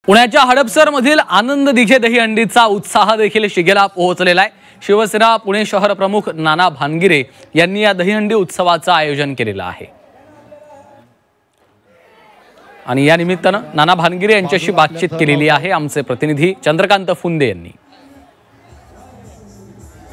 पुण्याच्या हडपसरमधील आनंद दिघे दहीहंडीचा उत्साह देखील शिगेला पोहोचलेला आहे। शिवसेना पुणे शहर प्रमुख नाना भानगिरे यांनी या दहीहंडी उत्सवाचं आयोजन केलेलं आहे आणि या निमित्तानं नाना भानगिरे यांच्याशी बातचीत केलेली आहे आमचे प्रतिनिधी चंद्रकांत फुंदे यांनी।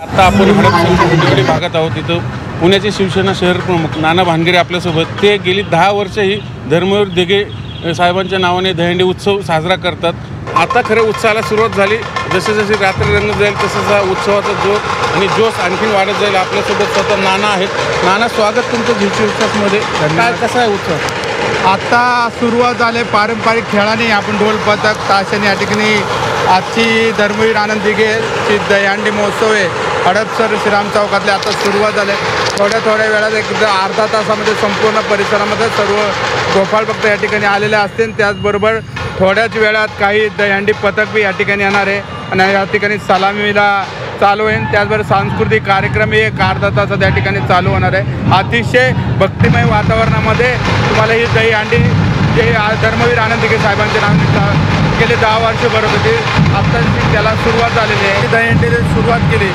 आता आपण हडपसर भागात आहोत। इथं पुण्याचे शिवसेना शहर प्रमुख नाना भानगिरे आपल्यासोबत। ते गेली 10 वर्ष ही धर्मवीर दिघे साहेबांच्या नावाने दहीहंडी उत्सव साजरा करतात। आता खरं उत्सवाला सुरुवात झाली। जसे जसे रात्र रंगत जाईल तसा उत्सवाचा जोर आणि जोश आणखीन वाढत जाईल। आपल्यासोबत स्वतः नाना आहेत। नाना, स्वागत तुमचं झिलची उत्सवामध्ये। काय कसा आहे उत्सव? आता सुरुवात झाली पारंपरिक खेळाने। आपण ढोल पथक ताशाने या ठिकाणी आजची धर्मवीर आनंद दिघेची दहीहंडी महोत्सव आहे हडपसर श्रीराम चौकातले आता सुरुवात झाली। थोड्या वेळात एक अर्धा तासामध्ये संपूर्ण परिसरामध्ये सर्व गोपाळ भक्त या ठिकाणी आलेले असतील। त्याचबरोबर थोड्याच वेळात काही दहीहंडी पथक बी या ठिकाणी येणार आहे आणि या ठिकाणी सलामीला चालू होईल। त्याचबरोबर सांस्कृतिक कार्यक्रमही एक अर्धा तासात या ठिकाणी चालू होणार आहे। अतिशय भक्तिमय वातावरणामध्ये तुम्हाला ही दहीहंडी जे धर्मवीर आनंद दिघे साहेबांच्या नावाने गेले 10 वर्ष भरत होते, आता त्याला सुरुवात झालेली आहे। दहीहंडीची सुरुवात केली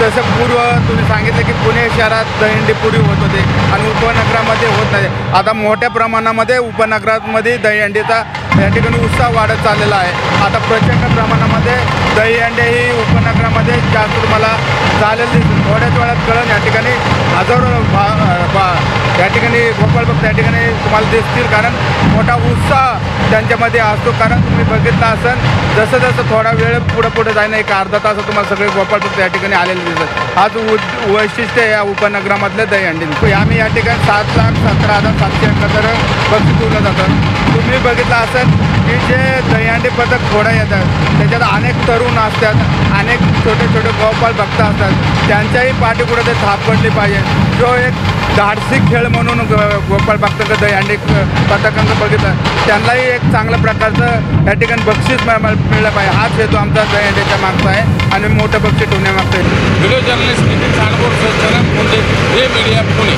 तसं पूर्व तुम्ही सांगितलं की पुणे शहरात दहीहंडी पूर्वी होत होते आणि उपनगरामध्ये होत नाही। आता मोठ्या प्रमाणामध्ये उपनगरामध्ये दहीहंडीचा या ठिकाणी उत्साह वाढत चाललेला आहे। आता प्रचंड प्रमाणामध्ये दहीहंडी ही उपनगरामध्ये जास्त तुम्हाला चालेल दिसून थोड्याच वेळात कळण या ठिकाणी हजारो या ठिकाणी गोपाळ भक्त या ठिकाणी तुम्हाला दिसतील, कारण मोठा उत्साह त्यांच्यामध्ये असतो। कारण तुम्ही बघितलं असेल जसं जसं थोडा वेळ पुढे जाईना एक अर्धा तास तुम्हाला सगळे गोपाळ भक्त या ठिकाणी आलेले दिसतात। हाच वैशिष्ट्य या उपनगरामधल्या दहीहंडी। आम्ही या ठिकाणी 7,17,771 बक्षीस ठेवलं जातं। तुम्ही बघितलं असेल की जे दहीहंडी पथक थोडा येतात त्याच्यात अनेक तरुण असतात, अनेक छोटे छोटे गोपाळ भक्त असतात, त्यांच्याही पाठीपुढे ते थाप पडली पाहिजे। जो एक धाडसी खेळ म्हणून गोपाळ भक्तांचं दहीहंडी पथकांचं बघितलं त्यांनाही एक चांगल्या प्रकारचं या ठिकाणी बक्षीस मिळलं पाहिजे। हाच हेतू आमचा दहीहंडीच्या मागचा आहे आणि मोठं बक्षीस ठेवण्यामागचं आहे। व्हिडिओ जर्नलिस्ट नितीन सांडगोर, चंद्रकांत फुंदे, हे मीडिया पुणे।